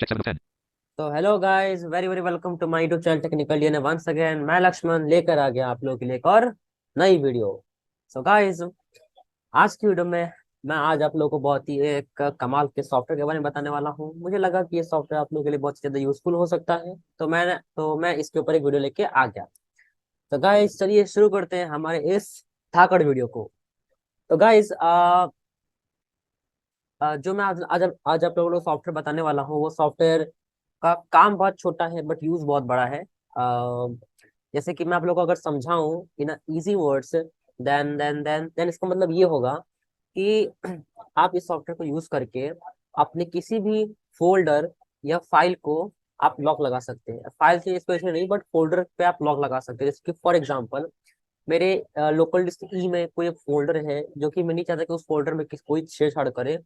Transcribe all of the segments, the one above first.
Check 7 of 10. तो hello guys, very very welcome to my YouTube channel technical DNA once again. मैं लक्ष्मण लेकर आ गया आप लोगों के लिए एक और नई वीडियो। सो गाइस, आज की वीडियो में मैं आज आप लोगों को बहुत ही एक कमाल के सॉफ्टवेयर के बारे में बताने वाला हूँ। मुझे लगा कि ये सॉफ्टवेयर आप लोगों के लिए बहुत ज्यादा यूजफुल हो सकता है, तो मैं इसके ऊपर एक वीडियो लेके आ गया। तो गाइस चलिए शुरू करते हैं हमारे इस धाकड़ वीडियो को। तो गाइस जो मैं आज आप लोगों को सॉफ्टवेयर बताने वाला हूँ, वो सॉफ्टवेयर का काम बहुत छोटा है बट यूज बहुत बड़ा है। जैसे कि मैं आप लोगों को अगर समझाऊं इन इजी वर्ड्स, देन इसका मतलब ये होगा कि आप इस सॉफ्टवेयर को यूज करके अपने किसी भी फोल्डर या फाइल को आप लॉक लगा सकते हैं। फाइल से स्पेशली नहीं, बट फोल्डर पे आप लॉक लगा सकते हैं। जैसे कि फॉर एग्जांपल, मेरे लोकल डिस्क ई में कोई फोल्डर है जो कि मैं नहीं चाहता कि उस फोल्डर में कोई छेड़छाड़ करे,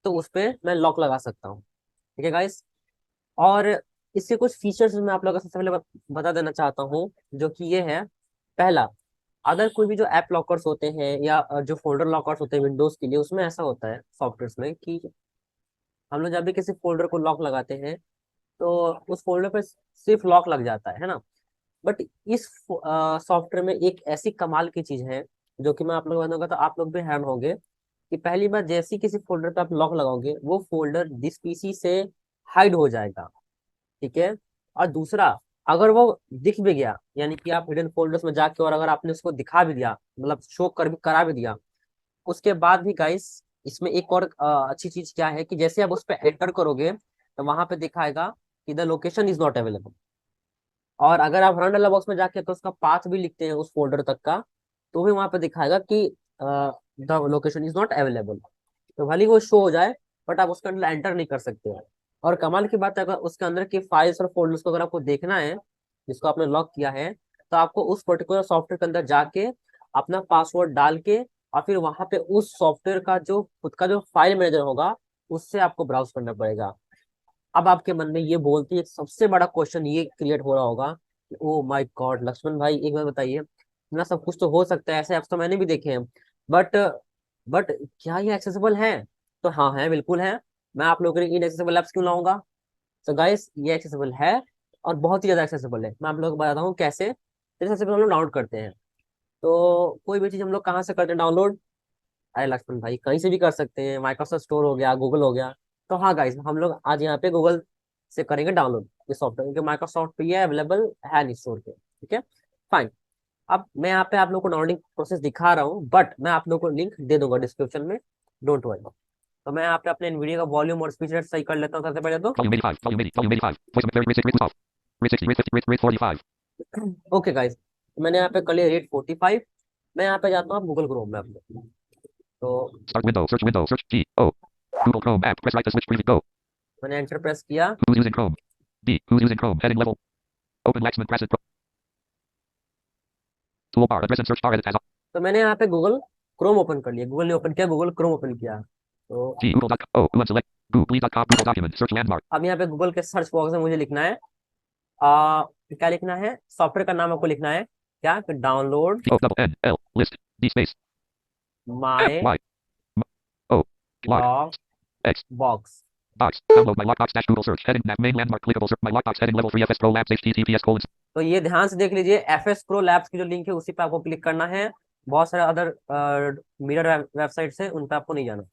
तो उस पे मैं लॉक लगा सकता हूँ। ठीक है गाइस। और इसके कुछ फीचर्स मैं आप लोगों को सबसे पहले बता देना चाहता हूँ, जो कि ये है। पहला, अगर कोई भी जो ऐप लॉकर्स होते हैं या जो फोल्डर लॉकर्स होते हैं विंडोज के लिए, उसमें ऐसा होता है सॉफ्टवेयर में कि हम लोग जब भी किसी फोल्डर को लॉक लगाते हैं तो उस फोल्डर पे सिर्फ लॉक लग जाता है ना। बट इस सॉफ्टवेयर में एक ऐसी कमाल की चीज है जो कि मैं आप लोग को बताऊंगा तो आप लोग भी हैरान होंगे कि पहली बार जैसे ही किसी फोल्डर पे आप लॉक लगाओगे, वो फोल्डर दिस पीसी से हाइड हो जाएगा। ठीक है। और दूसरा, अगर वो दिख भी गया, यानी कि आप हिडन फोल्डर्स में जाके और अगर आपने उसको दिखा भी दिया, मतलब शो करा भी दिया, उसके बाद भी गाइस इसमें एक और अच्छी चीज क्या है कि जैसे आप उस पर एंटर करोगे तो वहां पे दिखाएगा कि the location is not available. और अगर आप रन बॉक्स में जाके तो उसका पाथ भी लिखते हैं उस फोल्डर तक का, तो भी वहां पे दिखाएगा कि the location is not available. तो भले ही वो शो हो जाए, बट आप उसके अंदर एंटर नहीं कर सकते हैं। और कमाल की बात है, अगर उसके अंदर की फाइल्स और फोल्डर्स को अगर आपको देखना है जिसको आपने लॉक किया है, तो आपको उस पर्टिकुलर सॉफ्टवेयर के अंदर जाके अपना पासवर्ड डाल के और फिर वहां पे उस सॉफ्टवेयर का जो खुद का जो फाइल मैनेजर होगा, उससे आपको ब्राउज करना पड़ेगा। अब आपके मन में ये बोलती है, सबसे बड़ा क्वेश्चन ये क्रिएट हो रहा होगा कि ओ माय गॉड लक्ष्मण भाई, एक बार बताइए, इतना सब कुछ तो हो सकता है, ऐसे ऐप्स तो मैंने भी देखे हैं, बट बट क्या ये एक्सेसिबल है? तो हाँ है, बिल्कुल है। मैं आप लोगों के लिए इनएक्सेसिबल ऐप्स क्यों लाऊंगा? तो गाइस ये एक्सेसिबल है, और बहुत ही ज्यादा एक्सेसिबल है। मैं आप लोगों को बताता हूँ कैसे। जैसे सबसे पहले हम लोग डाउनलोड करते हैं, तो कोई भी चीज हम लोग कहाँ से करते हैं डाउनलोड? अरे लक्ष्मण भाई, कहीं से भी कर सकते हैं, माइक्रोसॉफ्ट स्टोर हो गया, गूगल हो गया। तो हाँ गाइस, हम लोग आज यहाँ पे गूगल से करेंगे डाउनलोड ये सॉफ्टवेयर, क्योंकि माइक्रोसॉफ्ट पे ये अवेलेबल है नहीं स्टोर पे। ठीक है, फाइन। अब मैं यहाँ पे आप लोग को डाउनलोडिंग प्रोसेस दिखा रहा हूँ, बट मैं आप लोग को लिंक दे दूंगा डिस्क्रिप्शन में, डोंट वरी। तो मैं यहाँ पे अपने NVIDIA का वॉल्यूम और स्पीच रेट सही कर लेता हूँ सबसे पहले तो। Volume 85. Volume 80. Volume 85. Voice McClary. Rate 6. Rate off. Rate 60. Rate 50. Rate 45. Okay guys, मैंने यहाँ पे कर लिया रेट 45। मैं यहाँ पे जाता हूँ गूगल क्रोम में अपने। तो Start window. Search window. Search G. O. Google Chrome app. Press right to switch preview. Go. मैंने एंटर प्रेस किया। Who's using Chrome? D. Who's using Chrome? Heading level. Open Lexman. Press it. Toolbar. Address and search bar. Edit as तो मैंने यहाँ पे Google Chrome open कर लिया, Google ने open किया, गूगल क्रोम ओपन किया। तो G. Google.com. O. Unselect. Google.com. Google document. Search landmark. अब यहाँ पे गूगल के सर्च बॉक्स में मुझे लिखना है, क्या लिखना है, सॉफ्टवेयर का नाम आपको लिखना है क्या, कि download D. O. Double N. L. List. D space. M. My Y. M. O. Lock. Lock X. Box. Box. Download my lockbox dash Google search. Heading nav main landmark clickable search. My lockbox heading level 3 FS Pro Labs HTTPS colon. तो ये ध्यान से देख लीजिए, FS Pro Labs की जो link है उसी पे आपको क्लिक करना है। बहुत सारे अदर मिरर वेबसाइट है, उन पे आपको नहीं जाना।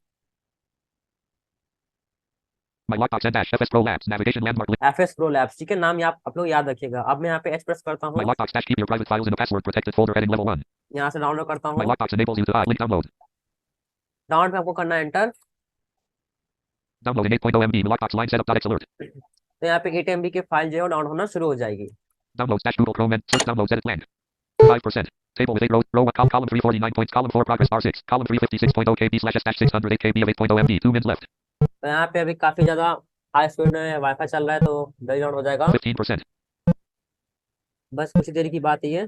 My lockbox and dash FS Pro Labs navigation landmark. FS Pro Labs, ठीक है, नाम आप लोग याद रखिएगा। अब मैं यहाँ पे एक्सप्रेस करता My हूँ, lockbox dash keep your private files in a password protected folder heading level 1. यहाँ से डाउनलोड करता My हूँ। lockbox enables you to link download. Download पे आपको करना है enter. Downloading 8.0 MB lockbox line setup.x alert. तो यहाँ पे 8 MB की फाइल जो है डाउनलोड होना शुरू हो जाएगी। Downloads dash Google Chrome and search downloads edit blank. 5%. Table with 8 rows. Row 1 column 349 points. Column 4 progress bar 6. Column 356.0 KB slash S dash 608 KB of 8.0 MB. 2 minutes left. तो यहाँ पे अभी काफी ज्यादा हाई स्पीड में वाईफाई चल रहा है, तो जल्दी डाउन हो जाएगा। 15%. बस कुछ देर की बात ही है।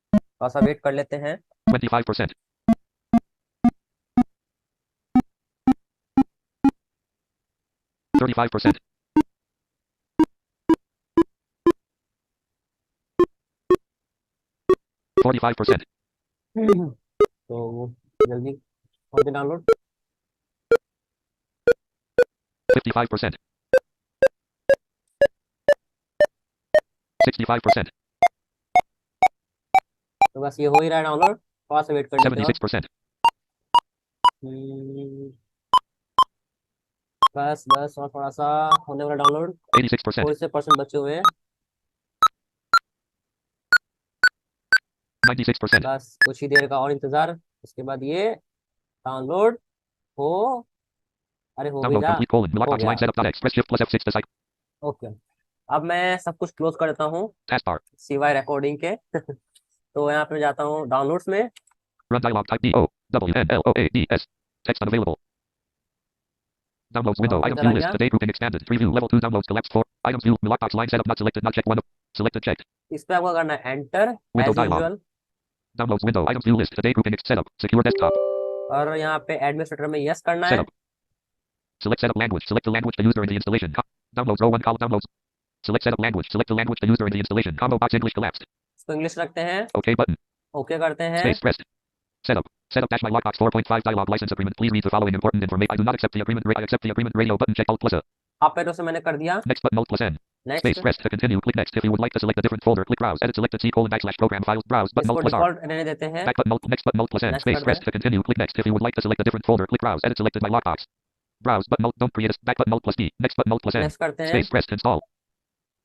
थोड़ा सा वेट कर लेते हैं। 25%. 35%. 45%. तो जल्दी होते डाउनलोड। 55%. 65%. तो बस ये हो ही रहा है डाउनलोड, थोड़ा सा वेट कर लेते हैं 76%. हम्म, बस बस और थोड़ा सा होने वाला डाउनलोड, 86%. थोड़े से परसेंट बचे हुए हैं, 96%. बस कुछ ही देर का और इंतजार, उसके बाद ये डाउनलोड हो, अरे हो भी Download जा, complete colon. हो Lockbox गया। line setup. X. Press shift plus F6 to cycle. Okay, अब मैं सब कुछ क्लोज कर देता हूँ Taskbar. सिवाय रिकॉर्डिंग के तो यहाँ पे जाता हूँ डाउनलोड्स में, Run dialog type D O W N L O A D S. Text unavailable. Downloads window. और Items इधर आ view list. गया, Today grouping expanded. Preview level 2 downloads collapsed 4. Items view. Lockbox line setup not selected. Not checked 1. Selected checked. इस पे आपको करना है enter Window as dialog. Usual, Downloads window. Items view list. Today grouping setup. Secure desktop. और यहाँ पे administrator में yes करना है, Setup. Select setup language. Select the language to user in the installation. Downloads row 1 column downloads. Select setup language. Select the language to user in the installation. Combo box English collapsed. इसको English रखते हैं, OK button. Okay करते हैं, Space pressed. Setup. Setup dash my lockbox 4.5 dialog license agreement. Please read the following important information. I do not accept the agreement. I accept the agreement. Radio button check alt plus A. आप arrow से मैंने कर दिया, Next button alt plus N. Space next, pressed to continue. Click next. If you would like to select a different folder, click browse. Edit selected C colon backslash program files. Browse button इसको alt plus R. Default रहने देते हैं, Back button alt. Next button alt plus N. Next Space कर pressed दें, to continue. Click next. If you would like to select a different folder, click browse. Edit selected my lockbox. Browse button alt. Don't create a back button alt plus D. Next button alt plus N. Next करते हैं, Space pressed install.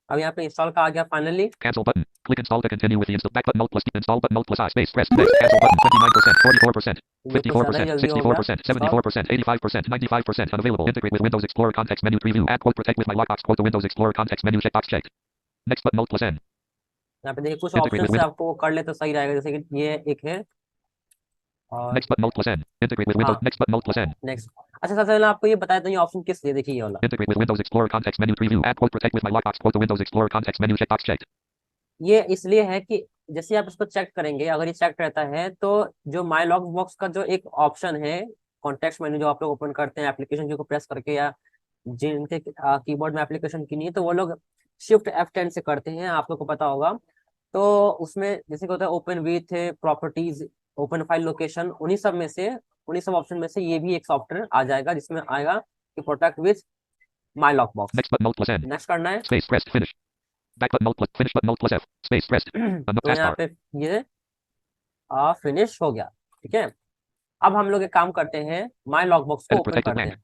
अब यहाँ पे install का आ गया finally, Cancel button. Click install to continue with the install. Back button alt plus D. Install button alt plus I. Space pressed. Next. Cancel button. 29%. 44%. ये कुछ ज़्यादा ही 54%, जल्दी हो गया 64%, install, 74%, 85%, 95%, unavailable. Integrate with Windows Explorer context menu preview. Add quote protect with my lockbox quote to Windows Explorer context menu checkbox checked. Next button alt plus N. यहाँ पे देखिए कुछ Integrate ऑप्शन with से Windows. आपको वो कर ले तो सही रहेगा, जैसे कि ये एक है, और Next button alt plus N. Integrate with Windows. हाँ Next button alt plus N. Next, अच्छा सबसे पहले आपको ये बताया था ये ऑप्शन किस लिए, देखिए ये वाला, Integrate with Windows Explorer context menu preview. Add quote protect with my lockbox quote to Windows Explorer context menu checkbox checked. ये इसलिए है कि जैसे आप इसको चेक करेंगे, अगर ये चेक रहता है तो जो माई लॉग बॉक्स का जो एक ऑप्शन है कॉन्टेक्स्ट मेन्यू जो आप लोग ओपन करते हैं एप्लीकेशन को प्रेस करके, या जिनके कीबोर्ड में एप्लीकेशन की नहीं है तो वो लोग शिफ्ट F10 से करते हैं, आप लोग को पता होगा, तो उसमें जैसे कि होता है open with properties, open file location, उन्हीं सब ऑप्शन में से ये भी एक सॉफ्टवेयर आ जाएगा जिसमें आएगा कि protect with my log box, Next button alt plus N. Next करना है, Space pressed finish. Back button alt plus finish button alt plus F. Space pressed. तो यहाँ Taskbar. पे ये फिनिश हो गया, ठीक है। अब हम लोग एक काम करते हैं, माई लॉग बॉक्स को Edit ओपन protected करते blank. हैं,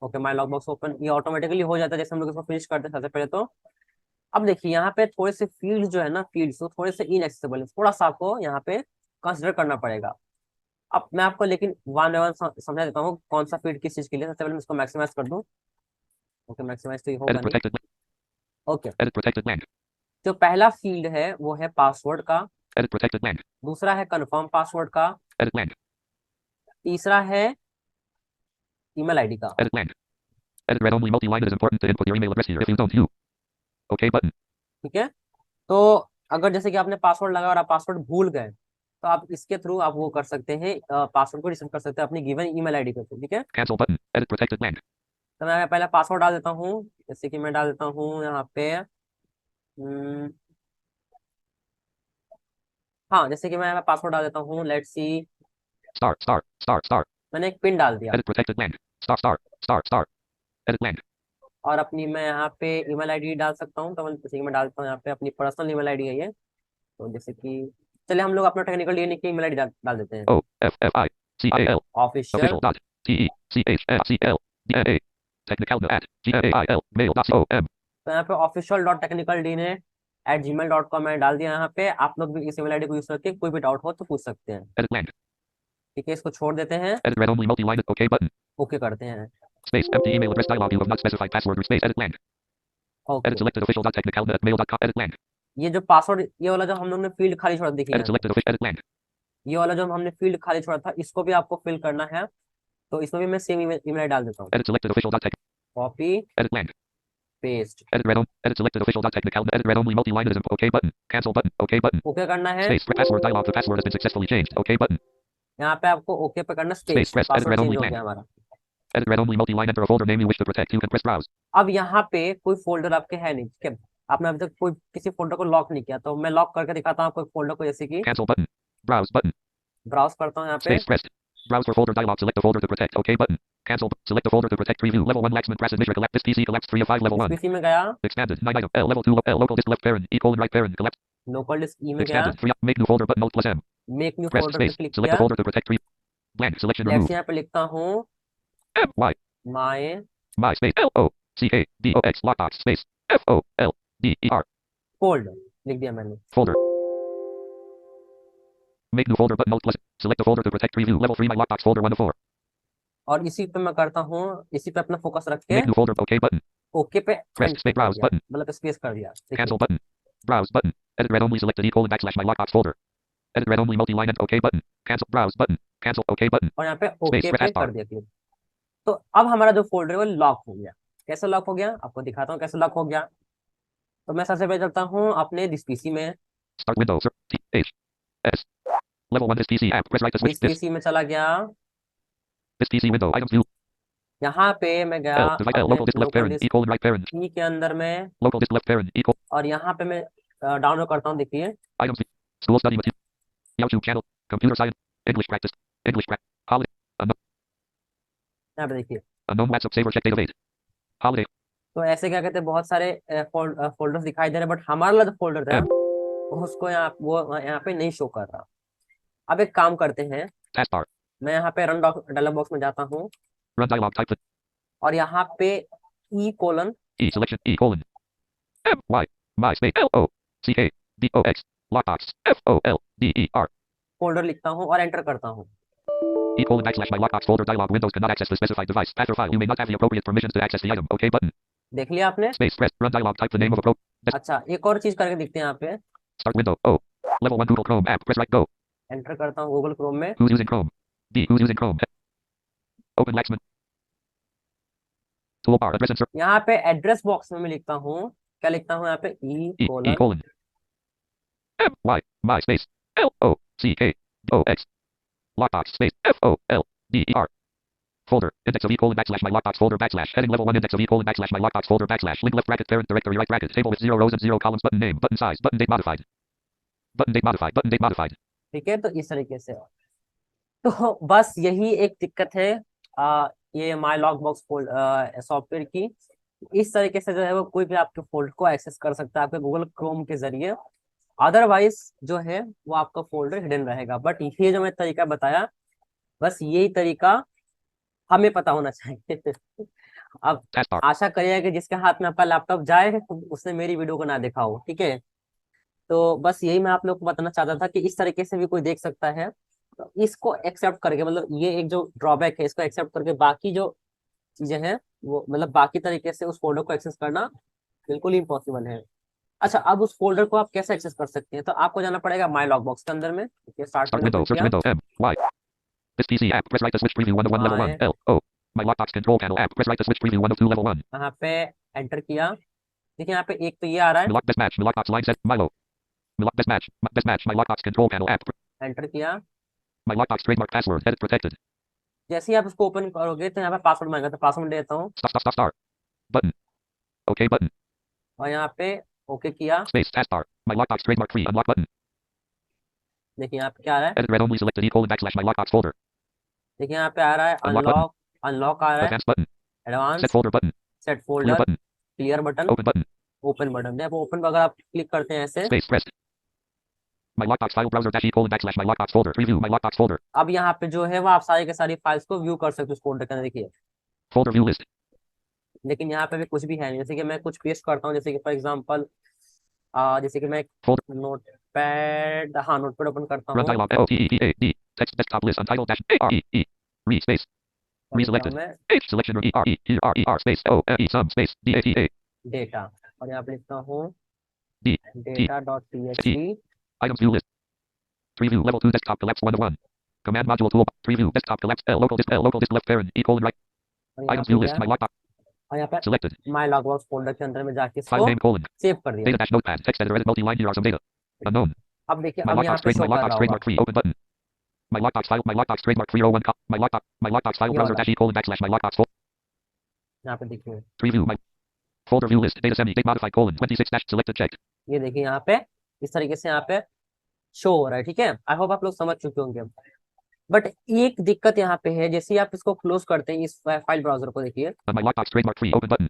okay my log box open, ये ऑटोमेटिकली हो जाता है जैसे हम लोग इसको फिनिश करते हैं सबसे पहले तो। अब देखिए यहाँ पे थोड़े से फील्ड जो है ना, फील्ड्स तो थोड़े से इनएक्सेसिबल है, थोड़ा सा आपको यहाँ पे कंसिडर करना पड़ेगा। अब मैं आपको लेकिन वन बाय वन समझा देता हूँ कौन सा फील्ड किस चीज के लिए। सबसे पहले मैं इसको मैक्सिमाइज कर दूं, ओके मैक्सिमाइज तो ये होगा Edit नहीं, protected blank. Okay. Edit protected blank. जो पहला फील्ड है वो है पासवर्ड का, Edit protected blank. दूसरा है कंफर्म पासवर्ड का, Edit blank. तीसरा है ईमेल आईडी का, Edit blank. Edit read only multi-line. It is important to input your email address here. If you don't, you. OK button. ठीक है। तो अगर जैसे कि आपने पासवर्ड लगाया और आप पासवर्ड भूल गए तो आप इसके थ्रू आप वो कर सकते हैं, पासवर्ड को रिसेट कर सकते हैं अपनी गिवन ईमेल आईडी पे, ठीक है। Cancel button. Edit protected blank. तो मैं पहले पासवर्ड डाल देता हूँ, जैसे कि मैं डाल देता हूँ यहाँ पे हाँ, जैसे कि मैं पासवर्ड डाल देता हूँ, लेट्स सी, Star. मैंने एक पिन डाल दिया, Edit protected blank. Star. Edit blank. और अपनी मैं यहाँ पे ईमेल आईडी डाल सकता हूँ, तो मैं जैसे कि मैं डालता हूँ यहाँ पे अपनी पर्सनल ईमेल आईडी है ये, तो जैसे कि चलिए हम लोग अपना टेक्निकल डीएनए की ईमेल आईडी डाल देते हैं, OFFICAL. Official Official dot TECHFCL DNA. Technical at GAIL mail.com. तो यहाँ पे official.technicalDNA@gmail.com मैंने डाल दिया। यहाँ पे आप लोग भी इस ईमेल आईडी को यूज करके कोई भी डाउट हो तो पूछ सकते हैं, Edit blank. ठीक है। इसको छोड़ देते हैं, Edit read only multi-line. OK button. Okay करते हैं, Space empty email address dialog. You have not specified password. Space edit blank. Okay. Edit selected official.technical@mail.com. Edit blank. ये जो पासवर्ड, ये वाला जो हम लोग ने फील्ड खाली छोड़ा, देखिए Edit selected official. Edit blank. ये वाला जो हमने फील्ड खाली छोड़ा था इसको भी आपको फिल करना है, तो इसमें भी मैं सेम ईमेल आईडी डाल देता हूँ, Edit selected official.tech. Copy Edit blank. Paste, Edit read only. Edit selected official.technical. Edit read only multi-line. It is OK button. Cancel button. OK button. Okay करना है। Space password dialog. The password has been successfully changed. OK button. यहाँ पे आपको okay पे करना, Space space, press. Edit password read change only हो blank. गया हमारा। Edit read only multi-line. Enter a folder name you wish to protect. You can press browse. अब यहाँ पे कोई फोल्डर आपके है नहीं, ठीक है, आपने अभी तक कोई किसी फोल्डर को लॉक नहीं किया, तो मैं लॉक करके दिखाता हूँ आपको एक फोल्डर को, जैसे कि Cancel button. Browse button. Browse करता हूँ यहाँ पे, Space pressed. Browse for folder dialog. Select the folder to protect. OK button. Cancel. Select the folder to protect preview. Level 1 Laxman Press Mishra collect. This PC collects 3 of 5. Level 1. इस PC में गया, Expanded. 9 item. L. Level 2. L. Local disk left parent. E colon right parent. Collect. Local disk E में गया, Expanded. 3. Make new folder button. Alt plus M. Make new Press folder पे space. Click Select किया। the folder to protect preview. Blank. Selection next remove. यहाँ पे लिखता हूँ M. Y. My My space. L. O. C. A. D. O. X. Lockbox. Space. F. O. L. D. E. R. Folder लिख दिया मैंने। Folder. Make new folder button. Alt plus. Select the folder to protect preview. Level 3. My lockbox folder 1 of 4. और इसी पे मैं करता हूँ, इसी पे अपना फोकस रख के Make new folder. OK button. Okay पे Press end space. कर Browse दिया, button. मतलब स्पेस कर दिया। देखिए, Cancel button. Browse button. Edit read only selected E colon backslash my lockbox folder. Edit read only multi-line and OK button. Cancel browse button. Cancel OK button. और यहाँ पे Space. Okay Press पे spacebar. कर दिया click. तो अब हमारा जो फोल्डर है वो लॉक हो गया। कैसे लॉक हो गया आपको दिखाता हूँ कैसे लॉक हो गया। तो मैं सबसे पहले चलता हूँ अपने दिस पीसी में। Start window. T. H. S. Level 1 this PC app. Press right to switch this this. PC में चला गया, This PC window. Items view. यहाँ पे मैं गया L. Device L. अपने Local disk left local parent. E disk colon right parent. E के अंदर में, Local disk left parent. E colon. और यहाँ पे मैं डाउनलोड करता हूँ। देखिए Items view. School study material. YouTube channel. Computer science. English practice. English practice. Holiday. यहाँ पे देखिए। Unknown WhatsApp saver check date of 8. Holiday. तो ऐसे क्या कहते हैं, बहुत सारे फोल्डर्स दिखाई दे रहे हैं, बट हमारा वाला जो फोल्डर था M. उसको वो यहाँ पे नहीं शो कर रहा। अब एक काम करते हैं, Taskbar. मैं यहाँ पे रन डायलॉग बॉक्स में जाता हूँ Run dialog type. और यहाँ पे ई colon E selection. E colon. M. Y. My space. L. O. C. A. D. O. X. Lockbox. F. O. L. D. E. R. Folder लिखता हूँ और एंटर करता हूँ। E colon backslash my lockbox folder dialog. Windows cannot access the specified device. Path or file. You may not have the appropriate permissions to access the item. OK button. देख लिया आपने। Space. Press. Run dialog. Type the name of appropriate. अच्छा, एक और चीज करके दिखते हैं यहाँ पे। Start window. O. Level 1 Google Chrome app. Press right go. Enter करता हूँ गूगल क्रोम में। Who's using Chrome? D. Who's using Chrome? Open Laxman. Toolbar. Address insert. यहाँ पे एड्रेस बॉक्स में मैं लिखता हूँ, क्या लिखता हूँ यहाँ पे ई E. E colon colon. M. Y. My space. L. O. C. A. D. O. X. Lockbox. Space. F. O. L. D. E. R. Folder. Index of E colon backslash my lockbox folder backslash. Heading level 1 index of E colon backslash my lockbox folder backslash. Link left bracket parent directory right bracket. Table with 0 rows and 0 columns. Button name. Button size. Button date modified. Button date modified. Button date modified. ठीक है। तो इस तरीके से, तो बस यही एक दिक्कत है ये माई लॉक बॉक्स सॉफ्टवेयर की। इस तरीके से जो है वो कोई भी आपके फोल्डर को एक्सेस कर सकता है आपके गूगल क्रोम के जरिए। अदरवाइज जो है वो आपका फोल्डर हिडन रहेगा। बट ये जो मैं तरीका बताया, बस यही तरीका हमें पता होना चाहिए। अब Taskbar. आशा करिए कि जिसके हाथ में आपका लैपटॉप जाए उसने मेरी वीडियो को ना देखा हो, ठीक है। तो बस यही मैं आप लोग को बताना चाहता था कि इस तरीके से भी कोई देख सकता है। तो इसको एक्सेप्ट करके, मतलब ये एक जो ड्रॉबैक है, इसको एक्सेप्ट करके बाकी जो चीजें हैं वो, मतलब बाकी तरीके से उस फोल्डर को एक्सेस करना बिल्कुल इम्पॉसिबल है। अच्छा, अब उस फोल्डर को आप कैसे एक्सेस कर सकते हैं, तो आपको जाना पड़ेगा माई लॉक बॉक्स के अंदर में। Start Start window. Search window. M. Y. This PC app. Press right to switch preview 1 of 1 level 1. My. L. O. My lockbox control panel app. Press right to switch preview 1 of 2 level 1. यहाँ पे enter किया। देखिए यहाँ पे एक तो ये आ रहा है, Lock best match. My lockbox line set. Milo. My lock best match. Best match. My lockbox control panel app. Enter किया। My lockbox trademark password. Edit protected. जैसे ही आप उसको ओपन करोगे तो यहाँ पे पासवर्ड मांगेगा, तो पासवर्ड देता हूँ Start. Button. OK button. और यहाँ पे ओके किया। Space. Taskbar. My lockbox trademark free. Unlock button. देखिए यहाँ पे क्या आ रहा है, Edit read only selected E colon backslash my lockbox folder. देखिए यहाँ पे आ रहा है Unlock अनलॉक, अनलॉक आ रहा है, Advanced button. Advance, Set folder button. Set Clear folder, button. Clear button, Open button. Open button. देखो ओपन पर अगर आप क्लिक करते हैं ऐसे, Space pressed. My lockbox file browser dash E colon backslash my lockbox folder. Preview my lockbox folder. अब यहाँ पे जो है वो आप सारी के सारी फाइल्स को व्यू कर सकते हो उस फोल्डर के अंदर। देखिए Folder view list. लेकिन यहाँ पे भी कुछ भी है नहीं। जैसे कि मैं कुछ पेस्ट करता हूँ, जैसे कि फॉर एग्जांपल जैसे कि मैं Folder. नोट पैड, हाँ नोट पैड ओपन करता Run हूँ। dialog. L T E P A D. Text desktop list. Untitled dash A R E E. Re space. और लिखता हूँ Reselected. मैं H selection E R E E R E R space O N E sum space D A T A. Data, और यहाँ पे लिखता हूँ D. Data dot txt। Items view list. Preview level 2 desktop collapse 1 of 1. Command module tool. Preview desktop collapse L local disk left parent E colon right. और यहाँ Items पे view क्या list. है, My lockbox और यहाँ पे selected. माई lock box folder के अंदर में जाके File इसको name colon. सेव कर दिया। Data dash notepad. Text editor edit multi-line. Here are some data. Unknown. अब देखिए My अब यहाँ lockbox पे trade. शो My कर lockbox रहा होगा, trademark free. Open button. My lockbox trademark free row 1. My lockbox file ये browser वाला dash E colon backslash my lockbox folder. यहाँ पे देखिए, Preview my folder view list. Data semi. Date modified colon 26 dash selected checked. ये देखिए यहाँ पे इस तरीके से यहाँ पे शो हो रहा है। ठीक है, आई होप आप लोग समझ चुके होंगे। बट एक दिक्कत यहाँ पे है, जैसे ही आप इसको क्लोज करते हैं इस फाइल ब्राउजर को, देखिए On my lockbox trademark free. Open button.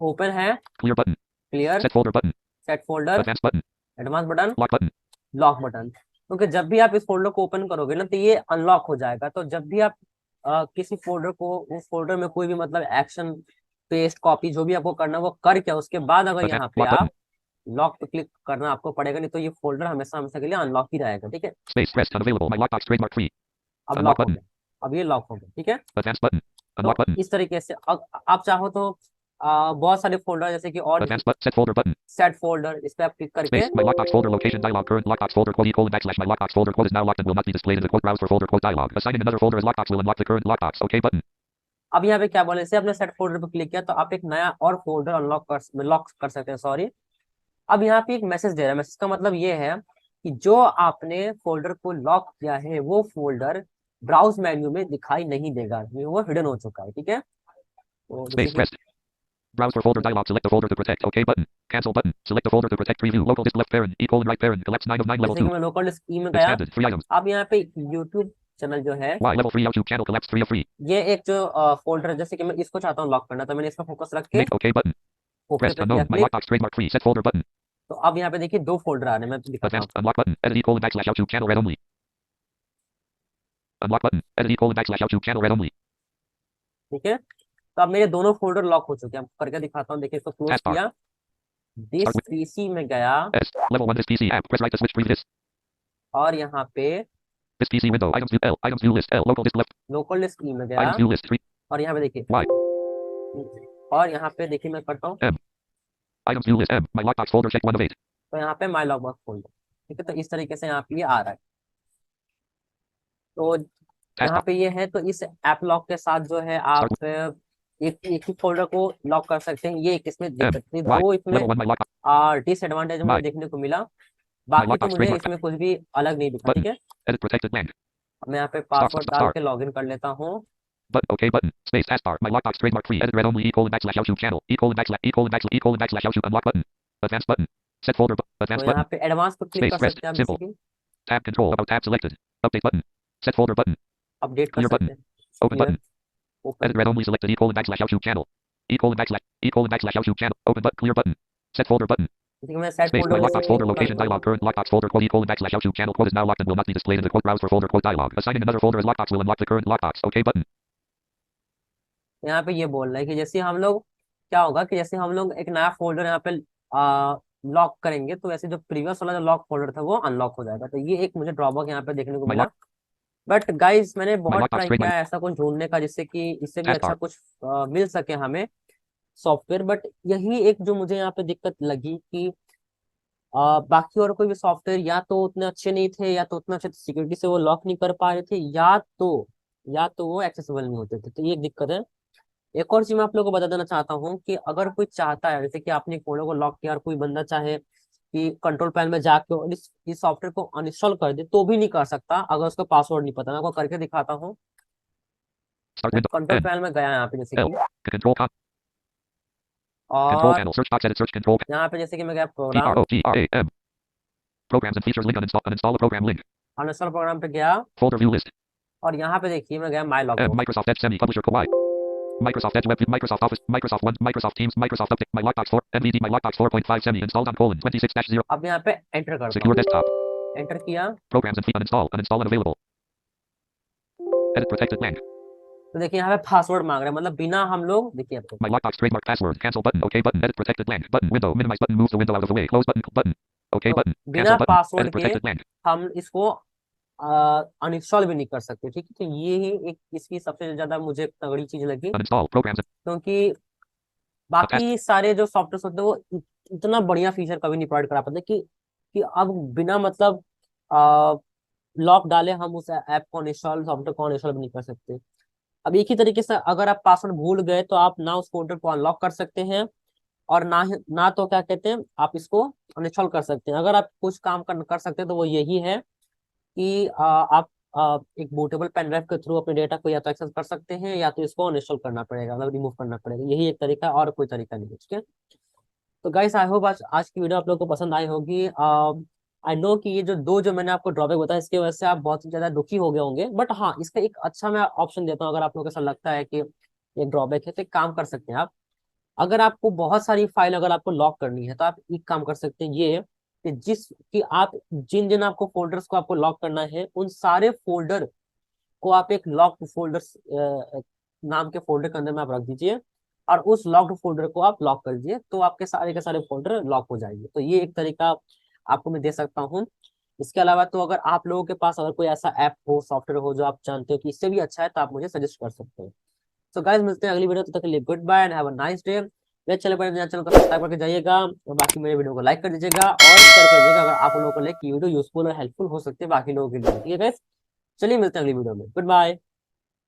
Open है, Clear button. Clear, Set folder button. Set folder, Advanced button. Advance button, Lock button. Lock button. क्योंकि जब भी आप इस फोल्डर को ओपन करोगे ना तो ये अनलॉक हो जाएगा। तो जब भी आप किसी फोल्डर को, उस फोल्डर में कोई भी मतलब एक्शन, पेस्ट, कॉपी जो भी आपको करना है वो करके उसके बाद अगर Advanced यहाँ पे lock button. आप लॉक पे क्लिक करना आपको पड़ेगा, नहीं तो ये फोल्डर हमेशा हमेशा के लिए अनलॉक ही रहेगा। ठीक है, Space pressed unavailable. My lockbox trademark free. अब Unlock लॉक हो button. गया, अब ये लॉक हो गया। ठीक है, Advanced button. Unlock तो button. इस तरीके से आप चाहो तो बहुत सारे फोल्डर जैसे कि और Advanced but set folder button. Set folder, इस पे आप क्लिक करके Space. My lockbox folder location dialog. Current lockbox folder quote equal backslash. My lockbox folder quote is now locked and will not be displayed in the quote browser folder quote dialog. Assigning another folder as lockbox will unlock the current lockbox. OK button. अब यहाँ पे क्या बोले, जैसे आपने set folder पे click किया तो आप एक नया और फोल्डर लॉक कर सकते हैं, सॉरी। अब यहाँ पे एक मैसेज दे रहा है, मैसेज का मतलब ये है कि जो आपने फोल्डर को लॉक किया है वो फोल्डर ब्राउज मेन्यू में दिखाई नहीं देगा, वो हिडन हो चुका है। ठीक है, तो जैसे Space कि pressed. Browse for folder dialog. Select the folder to protect. OK button. Cancel button. Select the folder to protect preview. Local disk left parent. E colon right parent. Collapse 9 of 9 level जैसे कि 2. मैं local scheme में गया, Expanded. 3 items. अब यहाँ पे YouTube channel जो है, Y level 3 YouTube channel collapse 3 of 3. ये एक जो फोल्डर है, जैसे कि मैं इसको चाहता हूँ लॉक करना, तो मैंने इसका फोकस रख के Make OK button. Okay Rest पे किया unknown. My click. lockbox trademark free. Set folder button. तो अब यहाँ पे देखिए दो फोल्डर आ रहे हैं, मैं दिखाता हूँ Advanced unlock button. Edit E colon backslash YouTube channel read only. Unlock button. Edit E colon backslash YouTube channel read only. ठीक है, तो अब मेरे दोनों फोल्डर लॉक हो चुके हैं। आपको करके दिखाता हूँ, देखिए इसको क्लोज Taskbar. किया, दिस Start with पीसी में गया, S. Level 1 this PC app. Press right to switch preview this. और यहाँ पे This PC window. Items view L. Items view list L. Local disk left. Local scheme में गया, Items view list 3. और यहाँ पे देखिए, Y. और यहाँ पे देखिए मैं करता हूँ, M. Items view list M. My lockbox folder check 1 of 8. तो यहाँ पे माई लॉग बॉक्स फोल्डर। ठीक है, तो इस तरीके से यहाँ पे ये आ रहा है। तो यहाँ Taskbar. पे ये है, तो इस ऐप लॉक के साथ जो है Start आप with एक ही फोल्डर को लॉक कर सकते हैं। ये एक इसमें M. दिक्कत थी, Y. दो इसमें Level 1 my lockbox. डिसएडवांटेज मुझे My. देखने को मिला, My बाकी तो lockbox मुझे trademark. इसमें कुछ भी अलग नहीं दिखा। Button. ठीक है, Edit protected blank. अब मैं यहाँ पे Star. पासवर्ड डाल Star. के लॉगिन कर लेता हूँ। Button. OK button. Space taskbar. My lockbox trademark free. Edit read only. E colon backslash YouTube channel. E colon backslash. E colon backslash. E colon backslash YouTube unlock button. Advanced button. Set folder. तो Advanced यहाँ button. पे advance पर click Space कर pressed. सकते हैं आप, जैसे Simple. कि Tab control. About tab selected. Update button. Set folder button. Update कर Clear सकते button. हैं, Open clear, button. Open, Edit read only selected. E colon backslash YouTube channel. E colon backslash. E colon backslash YouTube channel. Open button. Clear button. Set folder button. जैसे कि मैं set Space. My folder lockbox folder location dialog. Current lockbox folder quote E colon backslash YouTube channel quote is now locked and will not be displayed in the quote browser folder quote dialog. Assigning another folder as lockbox will unlock the current lockbox. OK button. यहाँ पे ये बोल रहा है कि जैसे हम लोग, क्या होगा कि जैसे हम लोग एक नया फोल्डर यहाँ पे लॉक करेंगे तो वैसे जो प्रीवियस वाला जो लॉक फोल्डर था वो अनलॉक हो जाएगा। तो ये एक मुझे ड्रॉबैक यहाँ पे देखने को My मिला। lock. बट गाइस मैंने My बहुत lockbox ट्राई trade. किया My है ऐसा कुछ ढूंढने का जिससे कि इससे भी अच्छा taskbar. कुछ मिल सके हमें सॉफ्टवेयर, बट यही एक जो मुझे यहाँ पे दिक्कत लगी कि बाकी और कोई भी सॉफ्टवेयर या तो उतने अच्छे नहीं थे, या तो उतना अच्छे सिक्योरिटी से वो लॉक नहीं कर पा रहे थे, या तो वो एक्सेसिबल नहीं होते थे। तो ये एक दिक्कत है। एक और चीज मैं आप लोगों को बता देना चाहता हूँ कि अगर कोई चाहता है, जैसे कि आपने फोल्डर को लॉक किया और कोई बंदा चाहे कि कंट्रोल पैनल में जाके और इस सॉफ्टवेयर को अनइंस्टॉल कर दे, तो भी नहीं कर सकता अगर उसका पासवर्ड नहीं पता। मैं आपको करके दिखाता हूँ। Start मैं window. Control N. पैनल में गया यहाँ पे जैसे L. कि, Control con. Control और panel. Search box. Edit search control. यहाँ पे जैसे कि मैं गया P R program, O G R A M. Programs and features link. Uninstall. Uninstall a program link. Uninstall program पे गया, Folder view list. और यहाँ पे देखिए मैं गया my log M. Box. Microsoft Edge Semi Publisher Co. Microsoft Edge Web. Microsoft Office. Microsoft One. Microsoft Teams. Microsoft Update. My lockbox 4. MVD. My lockbox 4.5 semi installed on colon 26-0. अब यहाँ पे enter करता Secure हूँ, desktop. Enter किया, Programs and uninstall. Uninstall unavailable. Edit protected blank. तो देखिए यहाँ पे पासवर्ड मांग रहा है, मतलब बिना हम लोग, देखिए आपको My lockbox trademark password. Cancel button. OK button. Edit protected blank. Button. Window. Minimize button. Move the window out of the way. Close button. Button. OK तो button. बिना Cancel button. पासवर्ड Edit के protected blank. हम इसको uninstall भी नहीं कर सकते। ठीक है, तो ये ही एक इसकी सबसे ज्यादा मुझे तगड़ी चीज लगी, Uninstall programs. क्योंकि Attach. बाकी सारे जो सॉफ्टवेयर होते हैं वो इतना बढ़िया फीचर कभी नहीं प्रोवाइड करा पाते कि अब बिना मतलब लॉक डाले हम उस ऐप को अनइंस्टॉल, सॉफ्टवेयर को अनइंस्टॉल भी नहीं कर सकते। अब एक ही तरीके से अगर आप पासवर्ड भूल गए तो आप ना उस फोल्डर को अनलॉक कर सकते हैं, और ना तो क्या कहते हैं आप इसको अनइंस्टॉल कर सकते हैं। अगर आप कुछ काम कर सकते हैं तो वो यही है कि आप एक बूटेबल पेन ड्राइव के थ्रू अपने डेटा को या तो एक्सेस कर सकते हैं, या तो इसको अनइंस्टॉल करना पड़ेगा, मतलब रिमूव करना पड़ेगा। यही एक तरीका है, और कोई तरीका नहीं है। ठीक है, तो गाइस आई होप आज आज की वीडियो आप लोगों को पसंद आई होगी। आई नो कि ये जो दो जो मैंने आपको ड्रॉबैक बताया इसकी वजह से आप बहुत ही ज्यादा दुखी हो गए होंगे, बट हाँ इसका एक अच्छा मैं ऑप्शन देता हूँ। अगर आप लोगों को ऐसा लगता है कि ये ड्रॉबैक है तो एक काम कर सकते हैं आप। अगर आपको बहुत सारी फाइल अगर आपको लॉक करनी है तो आप एक काम कर सकते हैं ये, कि जिस कि आप जिन जिन आपको फोल्डर्स को आपको लॉक करना है उन सारे फोल्डर को आप एक लॉक्ड फोल्डर्स नाम के फोल्डर के अंदर में आप रख दीजिए, और उस लॉक्ड फोल्डर को आप लॉक कर दीजिए, तो आपके सारे के सारे फोल्डर लॉक हो जाएंगे। तो ये एक तरीका आपको मैं दे सकता हूँ। इसके अलावा तो अगर आप लोगों के पास अगर कोई ऐसा ऐप हो, सॉफ्टवेयर हो जो आप जानते हो कि इससे भी अच्छा है, तो आप मुझे सजेस्ट कर सकते हैं। सो गाइस मिलते हैं अगली वीडियो, तब तक के लिए good bye and have a nice day. मेरे चैनल पर नया चैनल को सब्सक्राइब करके जाइएगा, और बाकी मेरे वीडियो को लाइक कर दीजिएगा और शेयर कर दीजिएगा अगर आप लोगों को लगे कि वीडियो यूजफुल और हेल्पफुल हो सकते हैं बाकी लोगों के लिए। ठीक है गाइस, चलिए मिलते हैं अगली वीडियो में, गुड बाय।